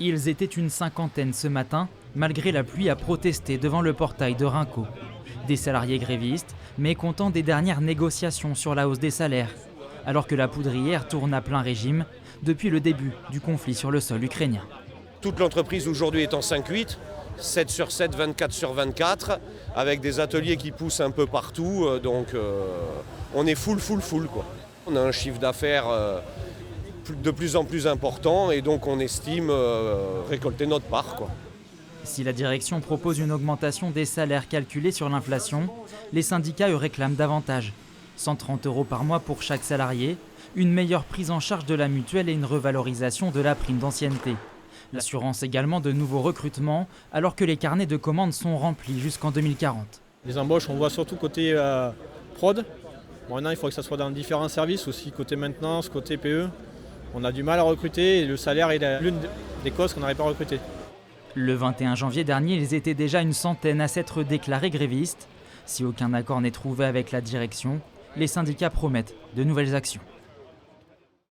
Ils étaient une cinquantaine ce matin, malgré la pluie, à protester devant le portail de Rinco. Des salariés grévistes, mécontents des dernières négociations sur la hausse des salaires, alors que la poudrière tourne à plein régime depuis le début du conflit sur le sol ukrainien. Toute l'entreprise aujourd'hui est en 5-8, 7 sur 7, 24 sur 24, avec des ateliers qui poussent un peu partout, donc on est full quoi. On a un chiffre d'affaires de plus en plus important et donc on estime récolter notre part, quoi. Si la direction propose une augmentation des salaires calculée sur l'inflation, les syndicats eux réclament davantage. 130 € par mois pour chaque salarié, une meilleure prise en charge de la mutuelle et une revalorisation de la prime d'ancienneté. L'assurance également de nouveaux recrutements, alors que les carnets de commandes sont remplis jusqu'en 2040. Les embauches, on voit surtout côté prod. Bon, maintenant, il faut que ça soit dans différents services, aussi côté maintenance, côté PE. On a du mal à recruter et le salaire est l'une des causes qu'on n'arrive pas à recruter. Le 21 janvier dernier, ils étaient déjà une centaine à s'être déclarés grévistes. Si aucun accord n'est trouvé avec la direction, les syndicats promettent de nouvelles actions.